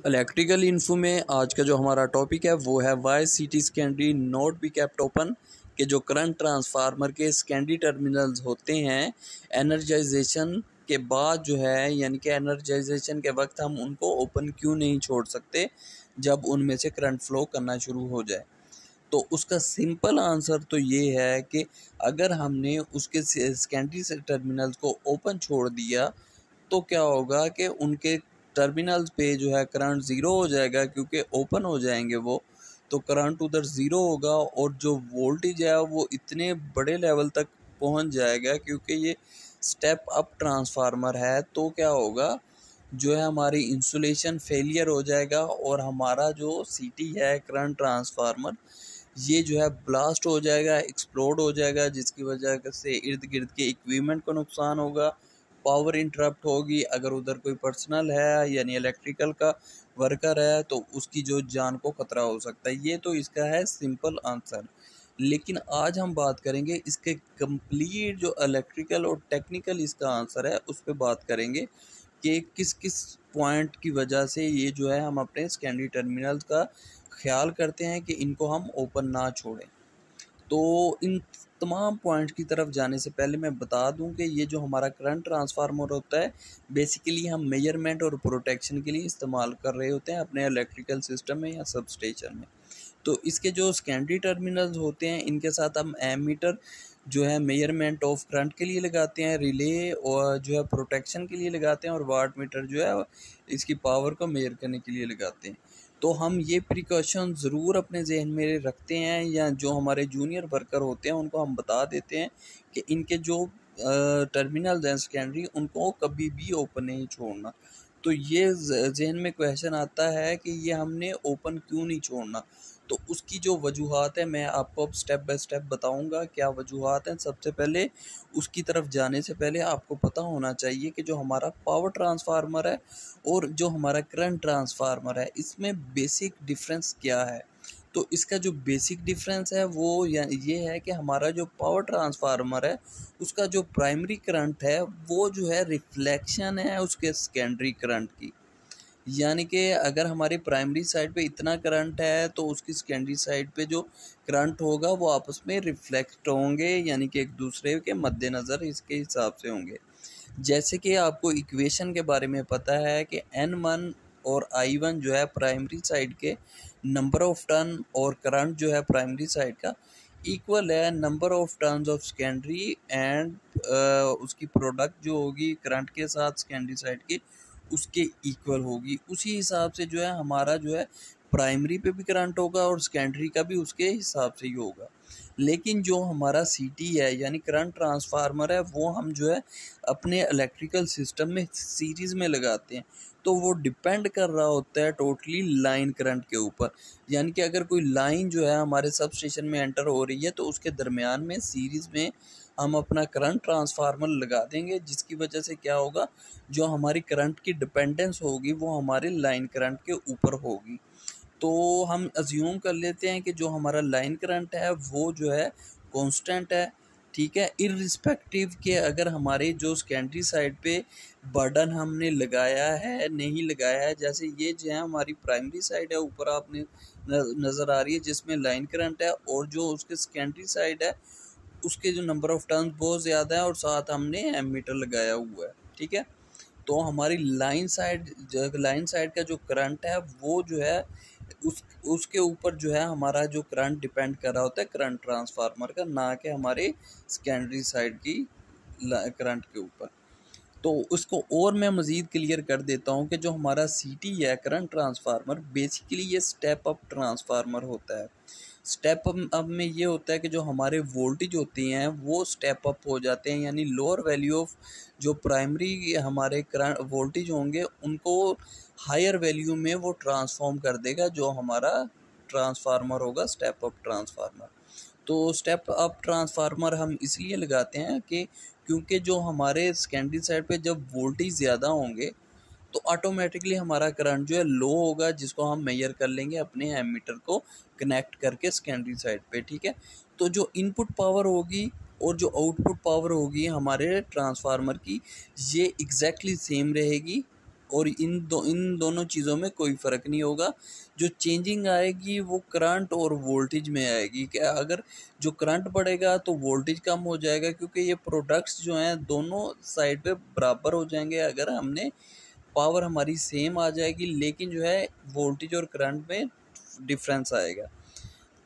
Electrical info में आज का जो हमारा टॉपिक है वो है why CT secondary not be kept open के जो करंट ट्रांसफार्मर के सेकेंडरी टर्मिनल्स होते हैं एनर्जाइजेशन के बाद जो है यानी कि एनर्जाइजेशन के वक्त हम उनको ओपन क्यों नहीं छोड़ सकते जब उनमें से करंट फ्लो करना शुरू हो जाए। तो उसका सिंपल आंसर तो ये है कि अगर हमने उसके सेकेंडरी टर्मिनल्स को ओपन छोड़ दिया तो क्या होगा कि उनके टर्मिनल्स पे जो है करंट ज़ीरो हो जाएगा क्योंकि ओपन हो जाएंगे वो। तो करंट उधर ज़ीरो होगा और जो वोल्टेज है वो इतने बड़े लेवल तक पहुंच जाएगा क्योंकि ये स्टेप अप ट्रांसफार्मर है। तो क्या होगा, जो है हमारी इंसुलेशन फेलियर हो जाएगा और हमारा जो सीटी है करंट ट्रांसफार्मर ये जो है ब्लास्ट हो जाएगा, एक्सप्लोड हो जाएगा, जिसकी वजह से इर्द गिर्द के इक्विपमेंट को नुकसान होगा, पावर इंटरप्ट होगी। अगर उधर कोई पर्सनल है यानी इलेक्ट्रिकल का वर्कर है तो उसकी जो जान को खतरा हो सकता है। ये तो इसका है सिंपल आंसर। लेकिन आज हम बात करेंगे इसके कंप्लीट जो इलेक्ट्रिकल और टेक्निकल इसका आंसर है उस पर बात करेंगे कि किस किस पॉइंट की वजह से ये जो है हम अपने सेकेंडरी टर्मिनल्स का ख्याल करते हैं कि इनको हम ओपन ना छोड़ें। तो इन तमाम पॉइंट्स की तरफ जाने से पहले मैं बता दूं कि ये जो हमारा करंट ट्रांसफार्मर होता है बेसिकली हम मेजरमेंट और प्रोटेक्शन के लिए इस्तेमाल कर रहे होते हैं अपने इलेक्ट्रिकल सिस्टम में या सब स्टेशन में। तो इसके जो सेकेंडरी टर्मिनल्स होते हैं इनके साथ हम एमीटर जो है मेजरमेंट ऑफ करंट के लिए लगाते हैं, रिले और जो है प्रोटेक्शन के लिए लगाते हैं, और वाट मीटर जो है इसकी पावर को मेजर करने के लिए लगाते हैं। तो हम ये प्रिकॉशन ज़रूर अपने जहन में रखते हैं या जो हमारे जूनियर वर्कर होते हैं उनको हम बता देते हैं कि इनके जो टर्मिनल्स हैं सेकेंडरी उनको कभी भी ओपन नहीं छोड़ना। तो ये जहन में क्वेश्चन आता है कि ये हमने ओपन क्यों नहीं छोड़ना। तो उसकी जो वजूहात है मैं आपको अब स्टेप बाय स्टेप बताऊंगा क्या वजूहात हैं। सबसे पहले उसकी तरफ जाने से पहले आपको पता होना चाहिए कि जो हमारा पावर ट्रांसफार्मर है और जो हमारा करंट ट्रांसफार्मर है इसमें बेसिक डिफरेंस क्या है। तो इसका जो बेसिक डिफरेंस है वो ये है कि हमारा जो पावर ट्रांसफार्मर है उसका जो प्राइमरी करंट है वो जो है रिफ्लेक्शन है उसके सेकेंडरी करंट की। यानी कि अगर हमारी प्राइमरी साइड पे इतना करंट है तो उसकी सेकेंडरी साइड पे जो करंट होगा वो आपस में रिफ्लेक्ट होंगे, यानी कि एक दूसरे के मद्देनज़र इसके हिसाब से होंगे। जैसे कि आपको इक्वेशन के बारे में पता है कि N1 और I1 जो है प्राइमरी साइड के नंबर ऑफ टर्न और करंट जो है प्राइमरी साइड का इक्वल है number of turns of secondary and उसकी प्रोडक्ट जो होगी करंट के साथ सेकेंडरी साइड की उसके इक्वल होगी। उसी हिसाब से जो है हमारा जो है प्राइमरी पे भी करंट होगा और सेकेंडरी का भी उसके हिसाब से ही होगा। लेकिन जो हमारा सीटी है यानी करंट ट्रांसफार्मर है वो हम जो है अपने इलेक्ट्रिकल सिस्टम में सीरीज़ में लगाते हैं। तो वो डिपेंड कर रहा होता है टोटली लाइन करंट के ऊपर। यानी कि अगर कोई लाइन जो है हमारे सब स्टेशन में एंटर हो रही है तो उसके दरमियान में सीरीज़ में हम अपना करंट ट्रांसफार्मर लगा देंगे, जिसकी वजह से क्या होगा, जो हमारी करंट की डिपेंडेंस होगी वो हमारे लाइन करंट के ऊपर होगी। तो हम अज्यूम कर लेते हैं कि जो हमारा लाइन करंट है वो जो है कांस्टेंट है, ठीक है, इररिस्पेक्टिव के अगर हमारे जो सेकेंडरी साइड पे बर्डन हमने लगाया है नहीं लगाया है। जैसे ये जो है हमारी प्राइमरी साइड है ऊपर आपने नज़र आ रही है जिसमें लाइन करंट है, और जो उसके सेकेंडरी साइड है उसके जो नंबर ऑफ टर्न्स बहुत ज़्यादा है और साथ हमने एमीटर लगाया हुआ है, ठीक है। तो हमारी लाइन साइड का जो करंट है वो जो है उसके ऊपर जो है हमारा जो करंट डिपेंड कर रहा होता है करंट ट्रांसफार्मर का, ना कि हमारे सेकेंडरी साइड की करंट के ऊपर। तो उसको और मैं मज़ीद क्लियर कर देता हूँ कि जो हमारा सीटी है करंट ट्रांसफार्मर बेसिकली ये स्टेप अप ट्रांसफार्मर होता है। स्टेप अप में ये होता है कि जो हमारे वोल्टेज होती हैं वो स्टेप अप हो जाते हैं, यानी लोअर वैल्यू ऑफ जो प्राइमरी हमारे करंट वोल्टेज होंगे उनको हायर वैल्यू में वो ट्रांसफॉर्म कर देगा जो हमारा ट्रांसफार्मर होगा स्टेप अप ट्रांसफार्मर। तो स्टेप अप ट्रांसफार्मर हम इसलिए लगाते हैं कि क्योंकि जो हमारे सेकेंडरी साइड पे जब वोल्टेज ज़्यादा होंगे तो ऑटोमेटिकली हमारा करंट जो है लो होगा, जिसको हम मेजर कर लेंगे अपने एमीटर को कनेक्ट करके सेकेंडरी साइड पे, ठीक है। तो जो इनपुट पावर होगी और जो आउटपुट पावर होगी हमारे ट्रांसफार्मर की ये एग्जैक्टली सेम रहेगी और इन दोनों चीज़ों में कोई फ़र्क नहीं होगा। जो चेंजिंग आएगी वो करंट और वोल्टेज में आएगी। क्या अगर जो करंट बढ़ेगा तो वोल्टेज कम हो जाएगा, क्योंकि ये प्रोडक्ट्स जो हैं दोनों साइड पे बराबर हो जाएंगे अगर हमने पावर हमारी सेम आ जाएगी, लेकिन जो है वोल्टेज और करंट में डिफरेंस आएगा।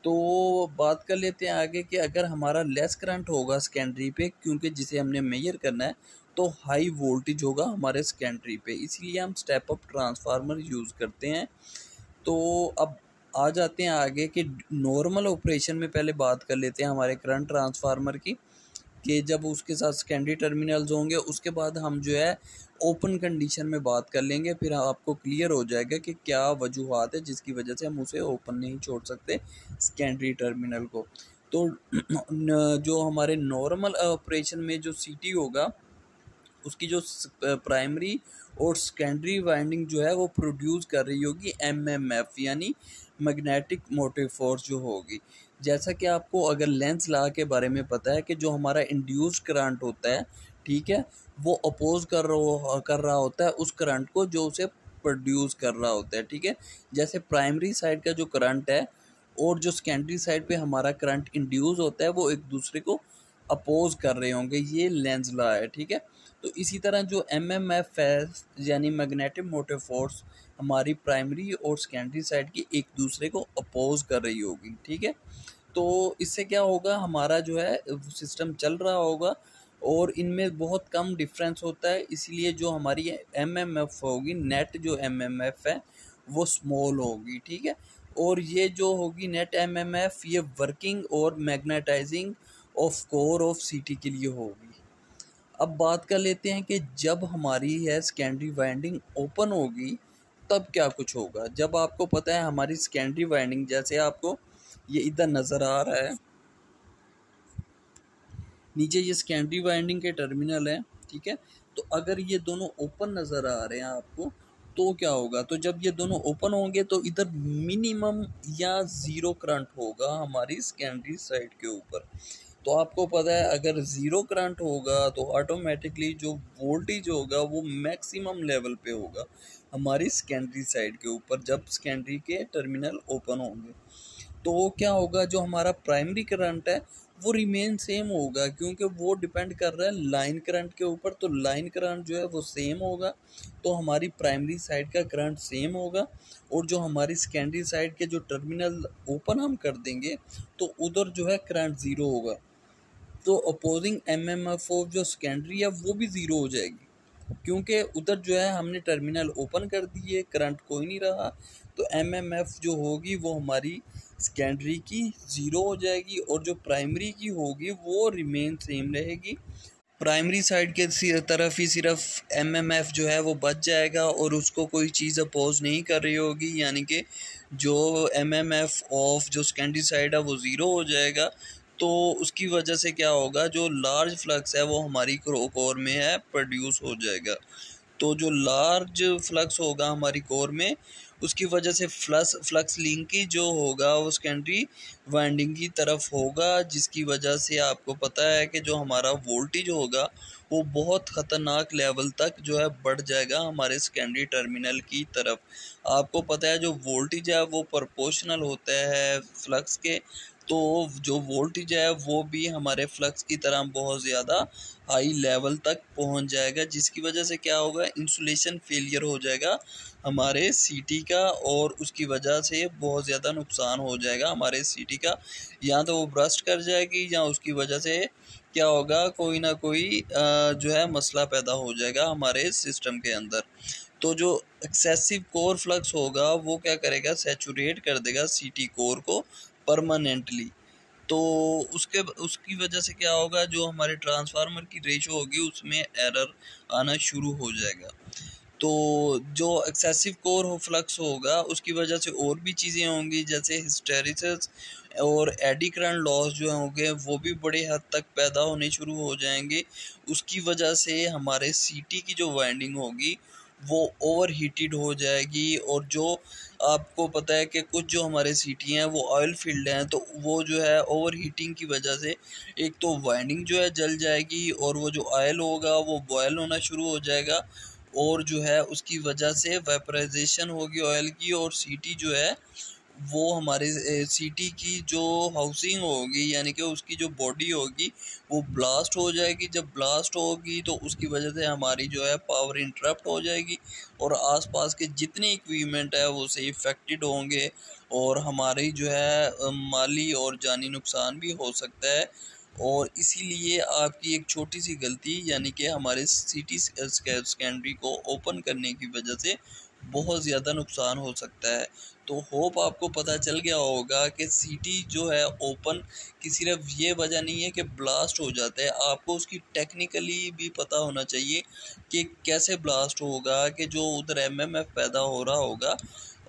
तो बात कर लेते हैं आगे कि अगर हमारा लेस करंट होगा सेकेंडरी पे, क्योंकि जिसे हमने मेजर करना है, तो हाई वोल्टेज होगा हमारे सेकेंडरी पे, इसलिए हम स्टेप अप ट्रांसफार्मर यूज़ करते हैं। तो अब आ जाते हैं आगे कि नॉर्मल ऑपरेशन में पहले बात कर लेते हैं हमारे करंट ट्रांसफार्मर की, कि जब उसके साथ सेकेंडरी टर्मिनल्स होंगे उसके बाद हम जो है ओपन कंडीशन में बात कर लेंगे। फिर आपको क्लियर हो जाएगा कि क्या वजूहात है जिसकी वजह से हम उसे ओपन नहीं छोड़ सकते सेकेंडरी टर्मिनल को। तो जो हमारे नॉर्मल ऑपरेशन में जो सीटी होगा उसकी जो प्राइमरी और सेकेंडरी वाइंडिंग जो है वो प्रोड्यूस कर रही होगी एमएमएफ, यानी मैग्नेटिक मोटिव फोर्स जो होगी। जैसा कि आपको अगर लेंस लॉ के बारे में पता है कि जो हमारा इंड्यूस्ड करंट होता है, ठीक है, वो अपोज कर रहा होता है उस करंट को जो उसे प्रोड्यूस कर रहा होता है, ठीक है। जैसे प्राइमरी साइड का जो करंट है और जो सेकेंडरी साइड पे हमारा करंट इंड्यूस होता है वो एक दूसरे को अपोज कर रहे होंगे, ये लेंस लॉ है, ठीक है। तो इसी तरह जो एमएमएफ है यानी मैग्नेटिक मोटिव फोर्स हमारी प्राइमरी और सेकेंडरी साइड की एक दूसरे को अपोज कर रही होगी, ठीक है। तो इससे क्या होगा, हमारा जो है सिस्टम चल रहा होगा और इनमें बहुत कम डिफरेंस होता है, इसलिए जो हमारी एमएमएफ होगी, नेट जो एमएमएफ है वो स्मॉल होगी, ठीक है। और ये जो होगी नेट एमएमएफ ये वर्किंग और मैग्नेटाइजिंग ऑफ कोर ऑफ सीटी के लिए होगी। अब बात कर लेते हैं कि जब हमारी है सेकेंडरी वाइंडिंग ओपन होगी तब क्या कुछ होगा। जब आपको पता है हमारी सेकेंडरी वाइंडिंग, जैसे आपको ये इधर नज़र आ रहा है, नीचे ये सेकेंडरी वाइंडिंग के टर्मिनल हैं, ठीक है। तो अगर ये दोनों ओपन नज़र आ रहे हैं आपको तो क्या होगा, तो जब ये दोनों ओपन होंगे तो इधर मिनिमम या ज़ीरो करंट होगा हमारी सेकेंडरी साइड के ऊपर। तो आपको पता है अगर ज़ीरो करंट होगा तो ऑटोमेटिकली जो वोल्टेज होगा वो मैक्सिमम लेवल पे होगा हमारी सेकेंडरी साइड के ऊपर जब सेकेंडरी के टर्मिनल ओपन होंगे। तो क्या होगा, जो हमारा प्राइमरी करंट है वो रिमेन सेम होगा, क्योंकि वो डिपेंड कर रहा है लाइन करंट के ऊपर। तो लाइन करंट जो है वो सेम होगा, तो हमारी प्राइमरी साइड का करंट सेम होगा। और जो हमारी सेकेंडरी साइड के जो टर्मिनल ओपन हम कर देंगे तो उधर जो है करंट ज़ीरो होगा। तो अपोजिंग एमएमएफ ऑफ जो सेकेंडरी है वो भी ज़ीरो हो जाएगी, क्योंकि उधर जो है हमने टर्मिनल ओपन कर दिए, करंट कोई नहीं रहा। तो एमएमएफ जो होगी वो हमारी सेकेंडरी की ज़ीरो हो जाएगी और जो प्राइमरी की होगी वो रिमेन सेम रहेगी। प्राइमरी साइड के तरफ ही सिर्फ एमएमएफ जो है वो बच जाएगा और उसको कोई चीज़ अपोज नहीं कर रही होगी, यानी कि जो एमएमएफ ऑफ जो सेकेंडरी साइड है वो ज़ीरो हो जाएगा। तो उसकी वजह से क्या होगा, जो लार्ज फ्लक्स है वो हमारी कोर में है प्रोड्यूस हो जाएगा। तो जो लार्ज फ्लक्स होगा हमारी कोर में उसकी वजह से फ्लक्स लिंकेज जो होगा वो सेकेंडरी वाइंडिंग की तरफ होगा, जिसकी वजह से आपको पता है कि जो हमारा वोल्टेज होगा वो बहुत ख़तरनाक लेवल तक जो है बढ़ जाएगा हमारे सेकेंडरी टर्मिनल की तरफ। आपको पता है जो वोल्टेज है वो प्रोपोर्शनल होता है फ्लक्स के, तो जो वोल्टेज है वो भी हमारे फ्लक्स की तरह बहुत ज़्यादा हाई लेवल तक पहुंच जाएगा, जिसकी वजह से क्या होगा, इंसुलेशन फेलियर हो जाएगा हमारे सीटी का और उसकी वजह से बहुत ज़्यादा नुकसान हो जाएगा हमारे सीटी का। या तो वो ब्रस्ट कर जाएगी या उसकी वजह से क्या होगा, कोई ना कोई जो है मसला पैदा हो जाएगा हमारे सिस्टम के अंदर। तो जो एक्सेसिव कोर फ्लक्स होगा वो क्या करेगा, सैचुरेट कर देगा सीटी कोर को परमानेंटली। तो उसकी वजह से क्या होगा, जो हमारे ट्रांसफार्मर की रेशो होगी उसमें एरर आना शुरू हो जाएगा। तो जो एक्सेसिव कोर फ्लक्स होगा उसकी वजह से और भी चीज़ें होंगी, जैसे हिस्टेरिसिस और एडी करंट लॉस जो होंगे वो भी बड़े हद तक पैदा होने शुरू हो जाएंगे। उसकी वजह से हमारे सीटी की जो वाइंडिंग होगी वो ओवर हीटेड हो जाएगी। और जो आपको पता है कि कुछ जो हमारे सीटी हैं वो ऑयल फील्ड हैं, तो वो जो है ओवर हीटिंग की वजह से एक तो वाइंडिंग जो है जल जाएगी और वो जो ऑयल होगा वो बॉयल होना शुरू हो जाएगा। और जो है उसकी वजह से वेपराइजेशन होगी ऑयल की, और सीटी जो है वो हमारे सीटी की जो हाउसिंग होगी यानी कि उसकी जो बॉडी होगी वो ब्लास्ट हो जाएगी। जब ब्लास्ट होगी तो उसकी वजह से हमारी जो है पावर इंटरप्ट हो जाएगी और आसपास के जितने इक्विपमेंट है वो से इफ़ेक्टेड होंगे और हमारी जो है माली और जानी नुकसान भी हो सकता है। और इसीलिए आपकी एक छोटी सी गलती यानी कि हमारे सिटी सेकेंडरी को ओपन करने की वजह से बहुत ज़्यादा नुकसान हो सकता है। तो होप आपको पता चल गया होगा कि सीटी जो है ओपन की सिर्फ ये वजह नहीं है कि ब्लास्ट हो जाता है, आपको उसकी टेक्निकली भी पता होना चाहिए कि कैसे ब्लास्ट होगा, कि जो उधर एमएमएफ पैदा हो रहा होगा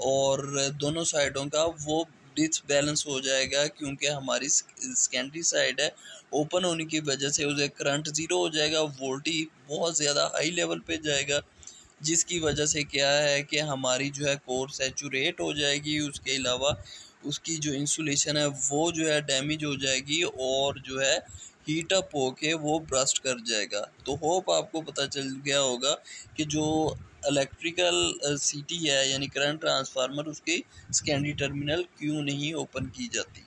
और दोनों साइडों का वो डिसबैलेंस हो जाएगा, क्योंकि हमारी सेकेंडरी साइड है ओपन होने की वजह से उसे करंट ज़ीरो हो जाएगा, वोल्टेज बहुत ज़्यादा हाई लेवल पे जाएगा, जिसकी वजह से क्या है कि हमारी जो है कोर सैचुरेट हो जाएगी। उसके अलावा उसकी जो इंसुलेशन है वो जो है डैमेज हो जाएगी और जो है हीट अप होके वो ब्रस्ट कर जाएगा। तो होप आपको पता चल गया होगा कि जो इलेक्ट्रिकल सीटी है यानी करंट ट्रांसफार्मर उसके सेकेंडरी टर्मिनल क्यों नहीं ओपन की जाती।